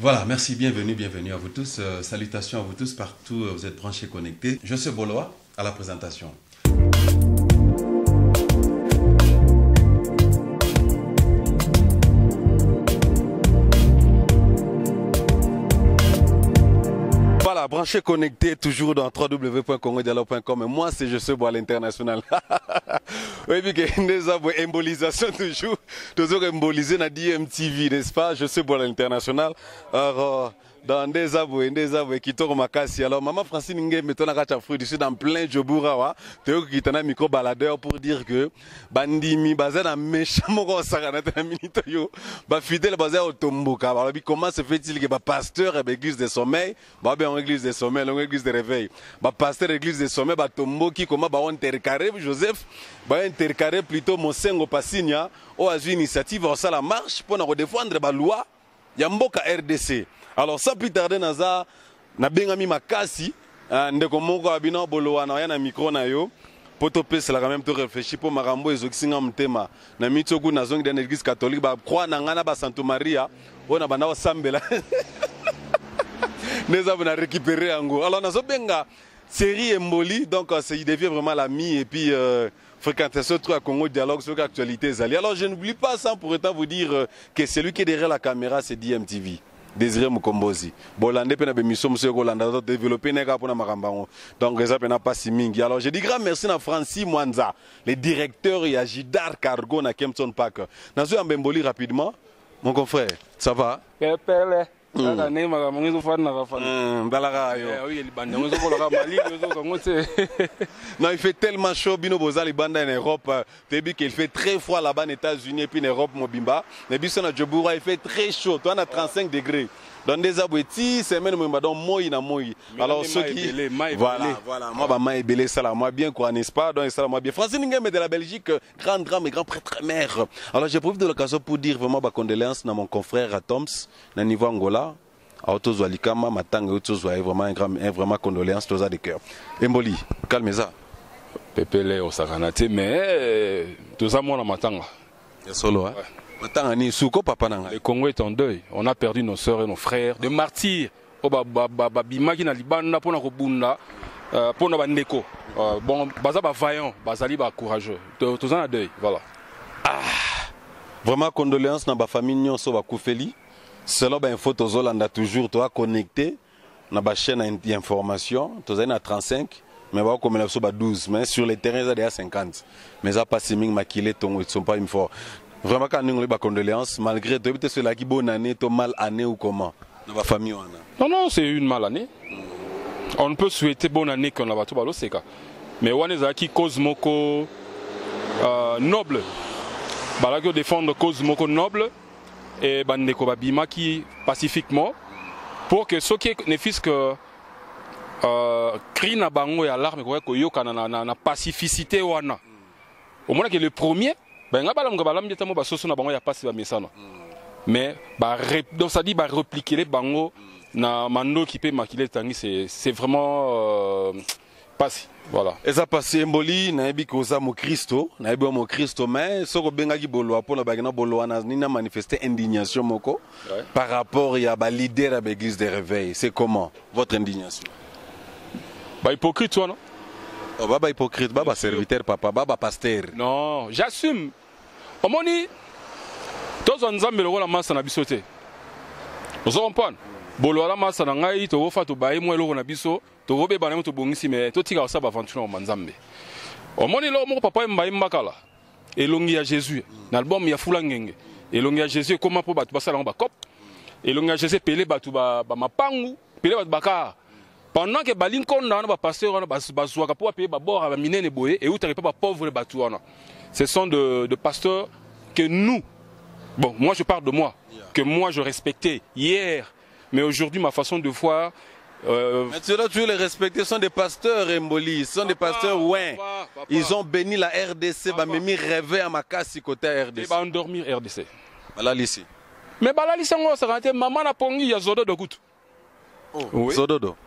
Voilà, merci, bienvenue à vous tous. Salutations à vous tous partout, vous êtes branchés, connectés. Je suis Boloa, à la présentation. Voilà, branché connecté toujours dans www.congodialogue.com. Et moi, c'est Je suis Bois à l'international. Oui, puis qu'il y a des embolisations toujours embolisées dans DMTV, n'est-ce pas? Je suis Bois à l'international. Alors, dans des aboués qui tournent ma casse. Alors, maman Francine Ngué, mettons la fruit, je suis dans plein Joboura, tu es qui t'en a micro baladeur pour dire que Bandimi, basé dans méchant, mon saranat, un minute, yo, fidèle basé au Tomboka. Alors, comment se fait-il que pasteur est l'église des sommeils, en église des sommeils, en église des réveils, pasteur église des sommeils, Tomboki, comment on intercarré, Joseph, intercarré plutôt mon sengo passigna, ou à une initiative, ça la marche pour nous défendre la loi, Yamboka RDC. Alors sans plus tarder naza na bengami makasi ndeko moko abina bolowa na ya na micro na yo poto pesa la quand même to réfléchir pour marambo ezokisinga mtema na mitsoku na zongi dans l'église catholique ba croix na ngana ba Santo Maria ona bana osambela neza bana récupérer yango. Alors nazo benga série Emboli, donc il devient vraiment l'ami et puis fréquentation à Congo Dialogue sur l'actualité Zali. Alors je n'oublie pas sans pour autant vous dire que celui qui est derrière la caméra c'est DMTV. Désiré Mukombozi. Bolande pena bemission monsieur Rolanda développer nega pour na makambango. Donc ça pena pas si mingi. Alors je dis grand merci à Francis Mwanza, le directeur et Agidar Cargo na Kempton Park. Nazo Mbemboli rapidement. Mon confrère, ça va? Pele. Non, il fait tellement chaud, Bino Boza, les bandes en Europe. Tu as vu qu'il fait très froid là-bas en États-Unis et puis en Europe, Mobimba. Mais puis sur Djoboura, il fait très chaud. Toi, on a 35 degrés. Dans des abouetis, c'est même moi, alors ceux qui. Voilà, moi, bah, belé, ça là, moi bien quoi, n'est-ce pas? Donc, ça là, moi bien. Francine Ngué, mais de la Belgique, grand prêtre mère. Alors, j'ai profité de l'occasion pour dire vraiment ma condoléance à mon confrère à Toms, à niveau Angola. À Otozoalikama, Matang, Otozoa, vraiment vraiment condoléance, tous de cœur. Emboli, calmez-ça. Pépélé au Saranate, mais tout ça, moi, on m'attend. Solo, hein? Le Congo est en deuil. On a perdu nos soeurs et nos frères, des martyrs. Bimaki na libanda pona kobunda pona bandeko. Bon, baza ba vaillant, bazali ba courageux. Tous en deuil, voilà. Vraiment condoléances na ba famille nyonso ba kufeli. Selon ba info tozolanda toujours toi connecté na ba chaîne d'information, tozali na 35. Mais on comme sur 12, mais sur les terrains il y a 50. Mais ça passe ming makilé tongo ils sont pas une fois. Vraiment quand nous les condoléances malgré tout peut-être cela qui bonne année to mal année ou comment dans la famille on a. Non c'est une mal année. On peut souhaiter bonne année qu'on a tout balo c'est cas. Mais on est qui cause moko noble. Balagio défendre cause moko noble et bandeko babima qui pacifiquement pour que ceux qui ne fissent que cri na bango ya larme ko yoka na pacificité wana. Au moins que le premier mais donc ça dit répliquer les bango na mando qui peut maquiller tangi c'est vraiment passé voilà et ça passé Emboli na ebi ko za mo Christo na ebi mo Christo mais soko benga ki bolo pour la bagana bolo na ni na manifester indignation moko par rapport ya ba leader de l'église des réveils. C'est comment votre indignation? Bah hypocrite toi non? Oh, baba hypocrite, baba serviteur, papa, baba pasteur. Non, j'assume. Au moni, tous les gens qui ont masse na bisoté. Vous comprenez? Bolo la masse na ngai, to wofa to bae mo eloko na biso, to wobe bana to bongisi mais to tika sa ba aventure na manzambe. Au moni lo mo papa mbaye mbakala. Elongi ya Jésus. Na album ya Fula Ngenge. Elongi ya Jésus comment pour batu basala ba cop. Elongi ya Jésus pelé batu ba mapangu, pelé batu baka. Pendant que Balinkonda, on va passer, on va pouvoir payer bord à miner les boyés et où tu n'arrives pas pauvre les batouana. Ce sont de pasteurs que nous, bon, moi je parle de moi, que moi je respectais hier, mais aujourd'hui ma façon de voir. Mais tu dois toujours les respecter, ce sont des pasteurs Emboli, ce sont des pasteurs ouin. Ils ont béni la RDC, bah même rêvé à ma casse côté RDC. Ils vont endormir RDC. Voilà ici. Mais là ici on s'est rendu, maman a pongi, il y a Zodo de goutte. Oui. Zododo.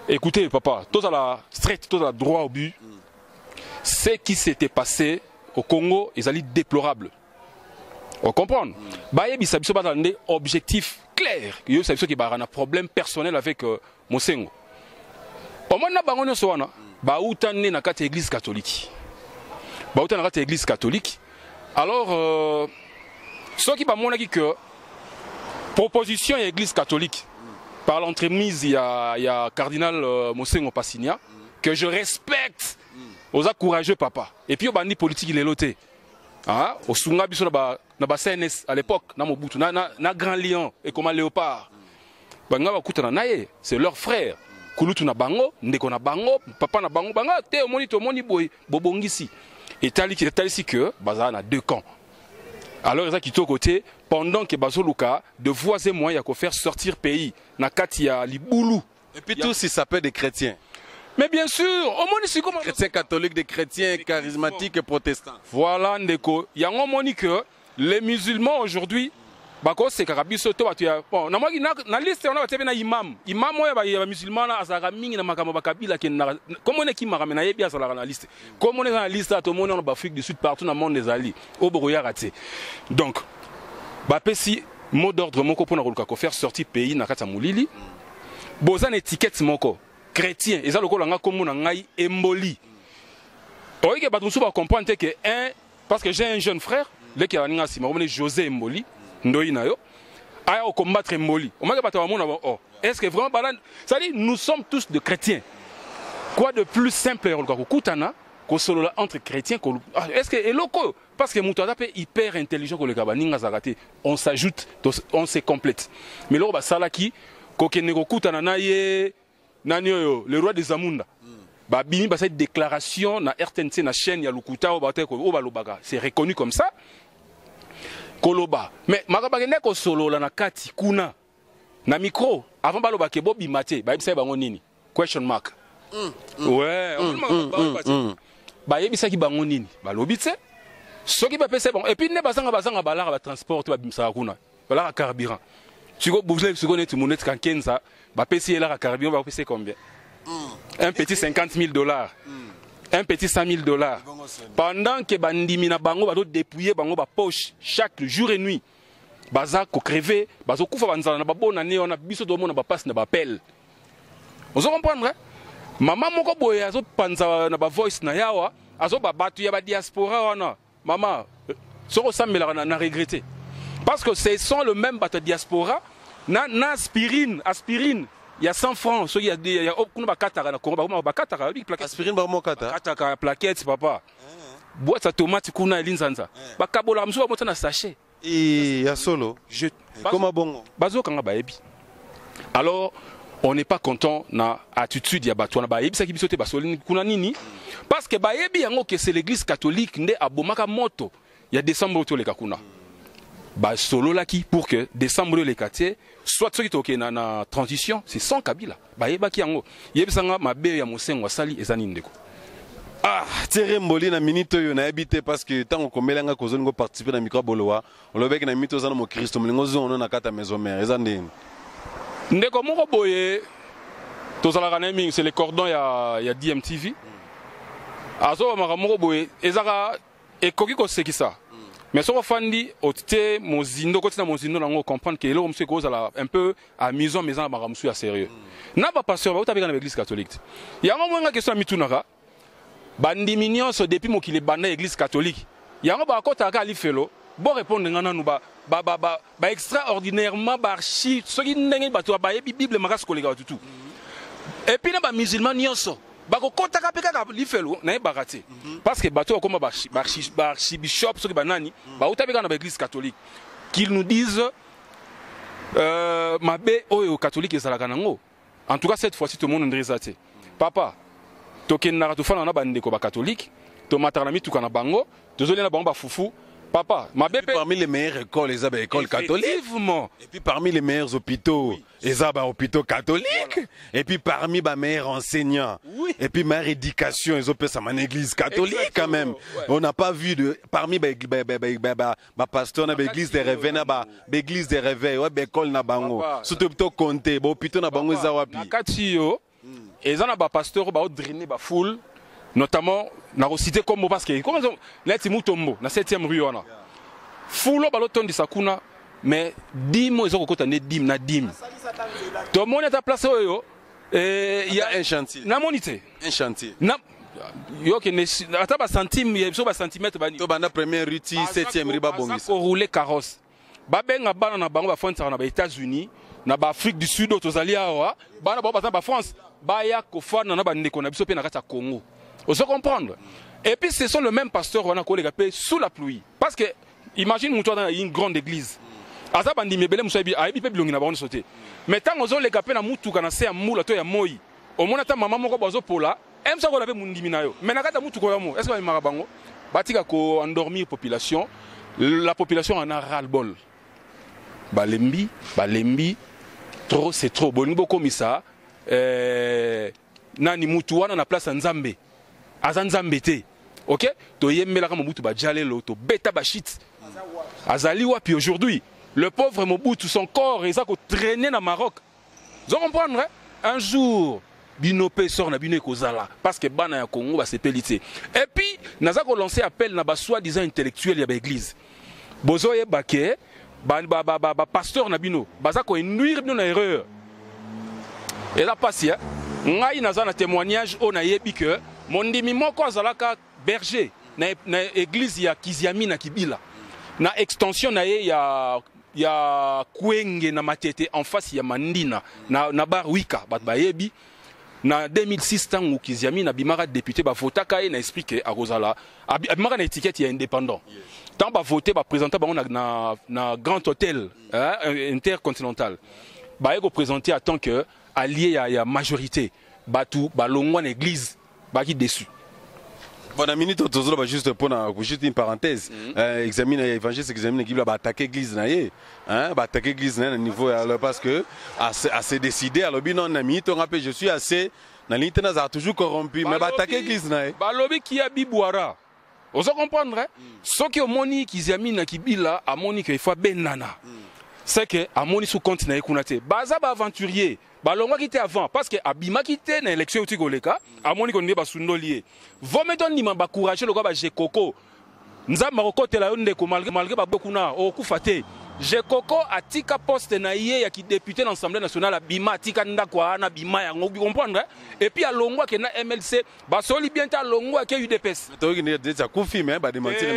Écoutez, papa, tout à la straight, tout à la droit au but. Ce qui s'était passé au Congo, ils allaient déplorables. On comprend. Baye bisabiso ba dans des objectifs clairs. Yo sabiso ki ba un problème personnel avec Mosengo. Au moins na bango nyonso wana ba utane na kati église catholique. Ba utane na kati église catholique. Alors ceux qui ba monaki que proposition ya église catholique par l'entremise il y a cardinal Mosengo Passinia que je respecte aux courageux papa. Et puis au bandi politique il est loté. Ah, au Sunga biso na ba CNS à l'époque na Mobutu na Grand Lion et comme Léopard. Banga ba kutana naye, c'est leur frère. Kulutu na bango, ndeko na bango, papa na bango, banga te moni boy bobongisi. Et tali si que baza na deux camps. Alors ça qui to côté pendant que bazoluka de voies et moyens à faire sortir pays na kati ya libulu. Et puis tous ils s'appellent des chrétiens. Mais bien sûr, au monde c'est comme chrétiens catholiques, des chrétiens charismatiques et protestants. Voilà ndeko, il y a un moment que les musulmans aujourd'hui bako c'est karabiso to batu ya bon na moi na liste on a tebe na imam oya ba musulman na azara mingi na makambo bakabila ke na comme on est qui mara na yebi azala na liste comme on est dans la liste to monde en Afrique du Sud partout dans le monde des alliés au boya raté. Donc ba pesi mot d'ordre moko pona ko faire sortir pays na kata mulili bozan étiquette moko chrétien et ça le kolanga comme na ngai emboli. Oike ba tunsu ba comprendre que parce que j'ai un jeune frère le qui a ninga si ma José Emboli ndoina yo aya au combattre Emboli o maka bato mona oh est-ce que vraiment balan ça dit nous sommes tous de chrétiens quoi de plus simple ko kutana ko solo entre chrétiens est-ce que eloko parce que muto ape hyper intelligent ko le kabaninga zakate on s'ajoute on se complète mais lo ba salaki ko kene ko kutana na ye nani yo le roi des Amunda ba bini ba cette déclaration na RTNC na chaîne ya Lukuta o baté ko o balobaga c'est reconnu comme ça koloba mais makabagene ko solo la na kati kuna na micro avant baloba ke bobi maté ba yebisa bango nini question mark ouais ba yebisa ki bango nini balobi tse soki ba pese bon et puis ne bazanga balara ba transport ba bimsa kuna balara carburant siko bouzle siko net monet kan kenza ba pese la carburant ba pese combien un petit $50,000, un petit $100,000. Pendant que bandimi na bango ba do dépouiller bango ba poche chaque jour et nuit. Baza ko crever, bazo kufa banzala na babona ne on a biso do mona ba passe na ba appel. On se comprendre? Maman moko boye azo panza na ba voice na yawa, azo ba batu ya ba diaspora wana. Maman, soko sambela na regretter. Parce que ce sont le même batu diaspora na aspirine. Il y a 100 francs, il y a des aspirine barmo kata plaquettes papa. Boîte à tomate kuna elinzanza. Bakabola mso ba na sachet. Et ya solo. Je comment bongo. Bazo kanga baebi. Alors on n'est pas content na attitude ya bato na baebi ça qui bisote basolini kuna nini parce que baebi yango que c'est l'église catholique nde abomaka moto. Il y a décembre to le kakuna. Bah solo là qui pour que décembre les quartiers soit ceux qui sont na transition c'est sans Kabila bah yeba ki yango yebisanga mabe ya Mosengo sali ezani ndeko ah Thierry Emboli na minute yo na habité parce que tant qu'on melanga ko zongo participer na micro bolowa on le bec na minute zana mo Christo mlingo zono na kata maison mère ezandi ndeko moko boye tozala kana mingi c'est les cordons ya DMTV azo moko boye ezaka ekoki ko sekisa. Mais si on fandi otite mozindo kotina mozindo nango comprendre que là monsieur cause un peu amusant mais en baramusu à sérieux. Na ba pasteur ba utabika na l'église catholique. Il y a un moment question mitunaka bandi mignon so depuis mo kile banda église catholique. Il y a un ba kota ka li felo bon répondre ngana nu ba extraordinairement ba archi so ki ndenge ba to ba bible makas kolega tutu. Et puis na ba musulman nyonso bako kota ka peka ka lifelo na barati parce que bato comme archibishop ceux qui banani ba utabeka na l'église catholique qu'ils nous disent mabe oyo catholique ezalaka nango en tout cas cette fois-ci tout le monde ndrizate papa token na to fana na bandeko ba catholique to matana mituka na bango tozoli na bango ba fufu papa mabe parmi les meilleures écoles les écoles catholiques et puis parmi les meilleurs hôpitaux les hôpitaux catholiques et puis parmi les meilleurs enseignants et puis meilleure éducation ils ont fait ça en église catholique quand même on n'a pas vu de parmi les pasteurs na l'église des réveils na l'église des réveils ouais école na bango surtout plutôt compter hôpitaux na bango za wapi nakatio et ça na ba pasteur ba drainer ba foule notamment na cité comme parce que comme net mutombo na 7e rue wana fulo balotondisa kuna mais dimo ezoko kota ne dim na dim to moni ta place oyo il y a un chantier na monite un chantier na yo ke ne ata ba centime so ba centimètre bani to bana première ruti 7e riba bongisa ko rouler carrosse ba benga bana na bango ba fonta na ba États-Unis na ba Afrique du Sud tozali awa bana ba France ba ya ko fana na ba ndeko na biso pe na kata Congo vous comprendre. Et puis ce sont le même pasteur on a collé sous la pluie parce que imagine toi dans une grande église aza bandi mebele musabi aibi pe bilongi na ba on sauter mais tant ozo les capé na mutu kana se ya mula to ya moi au mona ta maman moko bazo pola aime ça ko la pe mundimi na yo mais na kata mutu ko ya mo est-ce que ba bango batika ko endormir population la population en a ras le bol balembi trop c'est trop boni boko misa nani mutu wana na place nzambe azanzambe te OK to yembela ka Mobutu ba jalelo to beta ba shit azali wapi aujourd'hui le pauvre Mobutu son corps il a traîné dans Maroc vous comprenez un jour binope sort na bino ekozala parce que bana ya Congo ba sepelité et puis naza ko lancer appel na ba soi-disant intellectuel ya ba église bozo yebake ba pasteur na bino baza ko induire bino na erreur et là passe ngai naza na témoignage on a yebi que mondimi moko azalaka berger na église ya Kiziami na Kibila na extension na ye ya Kwenge na Matete en face ya Mandina na bar Wika bat bayebi na 2006 tangu Kiziami na bimara député ba votaka et na expliquer a Rosala bimara na étiquette ya indépendant tant ba voter ba présenter ba na grand hôtel intercontinental ba eko présenter en tant que allié ya majorité batu balongwa na église baki déçu. Bon, la minute, juste pour une parenthèse. Examine l'évangile, examine qui va attaquer l'église, attaquer l'église à niveau parce que assez décidé. Alors bien on a mis, on rappelle, je suis assez. Dans l'internet, a toujours corrompu, mais attaquer l'église. Balobi qui a bibouara. Vous comprenez? Ce qui est moni qui examine qui bila a moni qu'il faut benana. C'est que a moni sous compte na ekunate. Baza ba aventurier. Balonga qui était avant parce que abima qui était dans l'élection au Tigoleka amoni ko ndeba sundolier vometon ni mamba courage le ko ba Jekoko nzamba ko tela yonde ko malgré ba bokuna o kufate Jekoko atika poste na ye ya ki député dans l'Assemblée nationale abima atika ndako ana bima ya ngobi comprendre et puis alongwa ke na MLC ba soli bien ta longwa ke UDPS to ngi déjà kufi mais ba démentir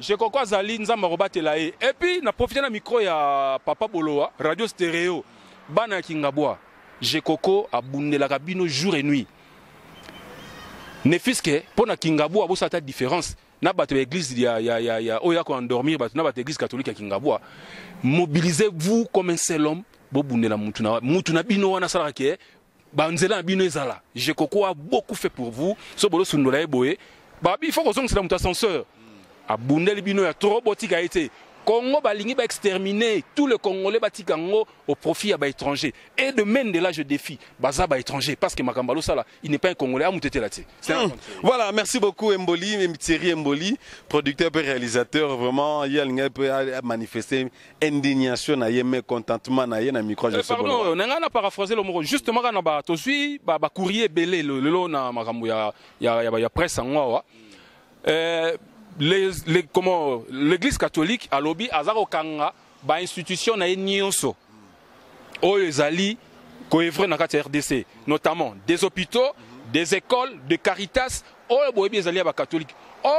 Jekoko azali nzamba ko batela ye et puis na profiter na micro ya Papa Boloa radio stéréo bana kingabwa Jekoko abundelaka bino jour et nuit ne fiske pona kingabwa bo sata différence na bato église ya oya ko endormir bato na bato église catholique ya kingabwa mobilisez-vous comme un seul homme bo bundela mutu na bino wana sala ke banzela bino ezala Jekoko a beaucoup fait pour vous so bolo sundola eboye babi il faut que son c'est mutu ascenseur abundeli bino ya trop botika été Congo balingi ba exterminer tout le Congolais batikango au profit à ba étranger et de même de là je défie baza ba étranger parce que Makambalo Sala il n'est pas un Congolais à mutete là. Voilà, merci beaucoup Mboli, Thierry Mboli, producteur et réalisateur vraiment il y a manifesté indignation na yeme contentement na yena micro je sais pas. Pardon, nga na paraphraser le mot justement kana ba to suis ba courrier belé le na makambo ya presse ngwa l'église catholique à lobby azaro kanga ba institution na nyonso o ezali ko evre na kati RDC notamment des hôpitaux des écoles de Caritas o boyebi ezali ba catholique o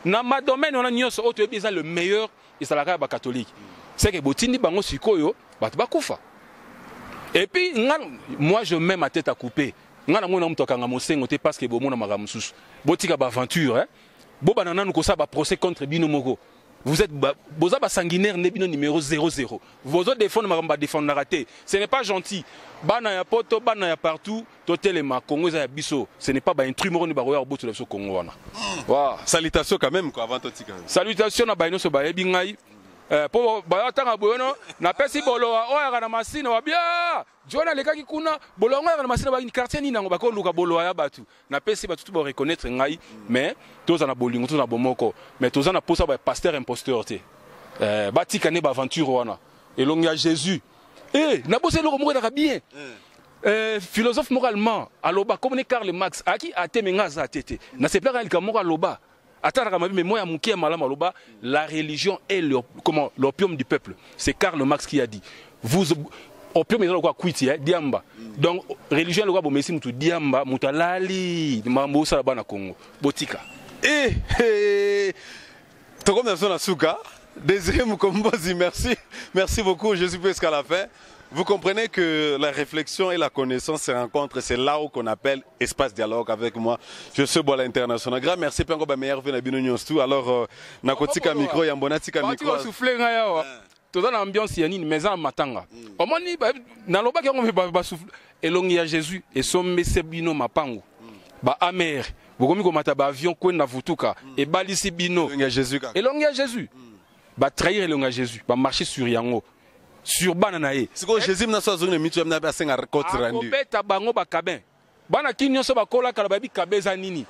na ma domaine on a nyonso o toyebi ezali le meilleur ezalaka ba catholique c'est que botindi bango sikoyo bato bakufa et puis moi je mets ma tête à couper ngana mona mto kanga mosengo te parce que bo mona magamususu botika ba aventure hein Boba nana nous kosa ba procès contre bino moko. Vous êtes boza ba sanguinaire nebino numéro 00. Vos autres défendre maramba défendre raté. Ce n'est pas gentil. Bana ya poto bana ya partout totelema Congo za biso. Ce n'est pas ba intrus moro ni ba roya boto leso Congo wana. Wa salutations quand même quoi avant totika. Salutations na ba ino so ba yebi ngai. Po ba tanga boyono na pesi bolo oya na masina wa bia. Jona lekaki kuna bolonga na masina ba une quartier ni nango ba ko luka bolo ya batu. Na pesi ba tout ba reconnaître ngai mais toza na bolingo toza na bomoko mais toza na posa ba pasteur imposteur te. Batika ne ba aventure wana. Elongi ya Jésus. Na bosé lo mo ka bien. Philosophe moralement aloba comme Karl Marx aki atemenga za tete. Na se pera il ka mo aloba. mais moi, la religion est l'opium du peuple. C'est Karl Marx qui a dit. Opium est quoi quiti diamba. Donc religion est quoi bon messi mutu diamba mutalali mambo sala bana Congo. Botika. Toko merci na suka. Désiré Mukombozi, merci. Merci beaucoup, je suis presque à la fin. Vous comprenez que la réflexion et la connaissance se rencontrent, c'est là où qu'on appelle espace dialogue avec moi. Je suis Bola International. Grand merci Pengo ba meilleur venu Bino News tout. Alors nakotika micro yambona tika micro. Dans l'ambiance, il y a une maison à Matanga. Au moment où naloba qui on souffle, elongi à Jésus et somme sebino mapango. Ba amer, bokomi ko mata ba avion ko na vutuka et balisi bino. Elongi à Jésus. Elongi à Jésus. Ba trahir elongi à Jésus, ba marcher sur yango. Sur bananae. C'est que Jésus n'a pas zone mitu na ba senga côte rendu. Beta bango ba kabin. Bana kinyo so ba kola kala ba bi kabeza nini.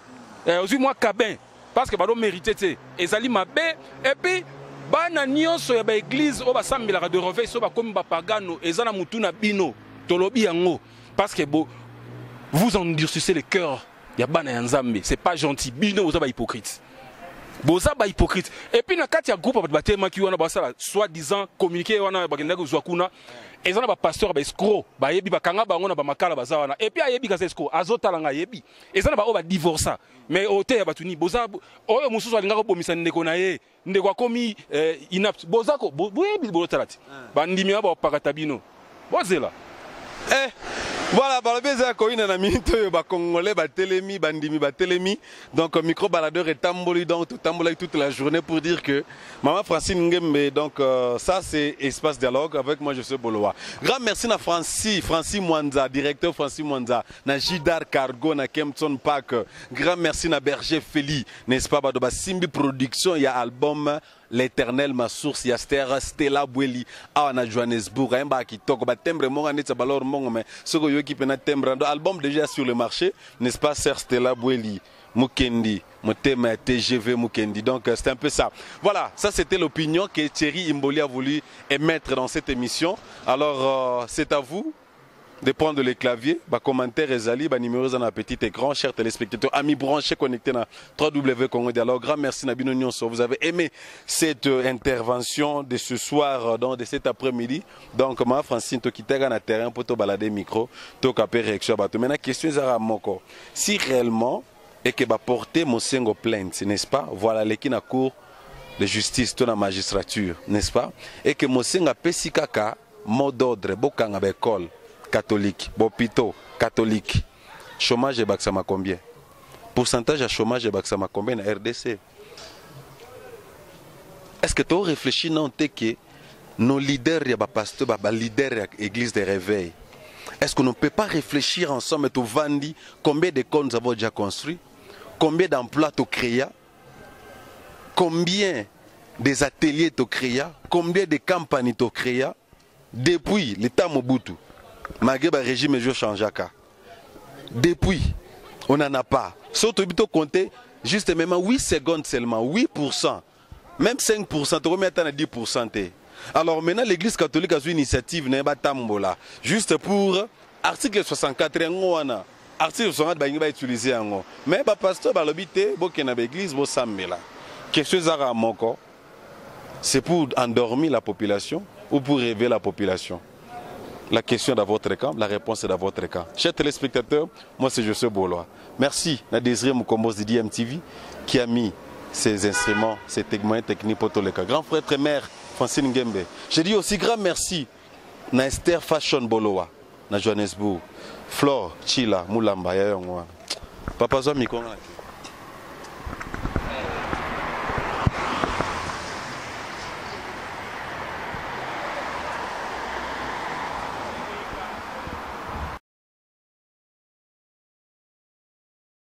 Aussi moi kabin parce que ba do mériter té. Ezali mabe et puis bana nyonso ya ba église o ba sambela de réveil so ba komi ba pagano ezana mutuna bino tolobi yango parce que vous endurcissez le cœur ya bana ya Nzambe c'est pas gentil bino vous ba hypocrite boza ba hypocrite et puis na kati ya groupe ba tema ki wana ba sala soi-disant communiquer wana ba kenda ko zwakuna ezana ba pasteur ba escroc ba yebi ba kanga bango na ba makala ba zawana et puis ayebi ka escroc azotala nga yebi ezana ba o ba divorça mais ote ya batuni boza oyo mususu alinga ko bomisa ndeko na ye ndeko akomi inapte bozako boyebi botalati bandimi ba pakata bino bozela voilà, balabeza koina na minute ba congolais ba telemi bandimi ba telemi donc micro baladeur et tamboli donc tout tamboli toute la journée pour dire que maman Francine Ngembe donc ça c'est espace dialogue avec moi je suis Boloa. Grand merci na Francis Mwanza directeur Francis Mwanza na Jidar Cargo na Kempton Park. Grand merci na Berger Feli n'est-ce pas ba Simbi production il y a album L'éternel ma source yaster Stella Bweli à na Johannesburg emba kitoko ba tembre monga neta balor mongo mais ce que yo qui pena tembre album déjà sur le marché n'est-ce pas Sir Stella Bweli Mukendi Motema TGV Mukendi donc c'est un peu ça. Voilà, ça c'était l'opinion que Thierry Imboli a voulu émettre dans cette émission. Alors c'est à vous de prendre les claviers, commentaires et zali, numéros dans un petit écran, chers téléspectateurs, amis branchés connectés dans www Congo Dialogue. Grand merci Nabino Nyonso. Vous avez aimé cette intervention de ce soir, donc de cet après-midi. Donc, moi, Francine, tu quittes le terrain pour te balader micro, tu capter réaction. Maintenant, la question est à Moko. Si réellement, et que va porter mon single plainte, n'est-ce pas? Voilà, les qui na cour de justice, dans la magistrature, n'est-ce pas? Et que mon single pesikaka, mot d'ordre, bokanga bekol. Catholique, Bopito, catholique. Chômage et Baksama combien? Pourcentage à chômage et Baksama combien na RDC? Est-ce que tu as réfléchi non que nos leaders, les pasteurs, les leaders de l'église de réveil, est-ce qu'on ne peut pas réfléchir ensemble et vendre combien d'écoles nous avons déjà construit? Combien d'emplois tu as créé? Combien des ateliers tu as créé? Combien de campagnes tu as créé? Depuis l'état Mobutu. Malgré le régime, je change. Depuis, on n'en a pas. Surtout, on compter juste même 8 secondes seulement, 8%. Même 5%, tu remets à 10%. Alors maintenant, l'église catholique a une initiative, juste pour article 64, article 64, il va utiliser. Mais le pasteur va l'habiter, l'église, c'est pour endormir la population ou pour réveiller la population. La question est dans votre camp, la réponse est dans votre camp. Chers téléspectateurs, moi c'est Joseph Boloa. Merci à Désiré Mukombozi de DMTV qui a mis ces instruments, ces moyens techniques pour tous les cas. Grand frère et mère Francine Ngembe. Je dis aussi grand merci à Esther Fashion Boloa, à Johannesburg, Flore Chila Mulamba, Papa Zomi Konga.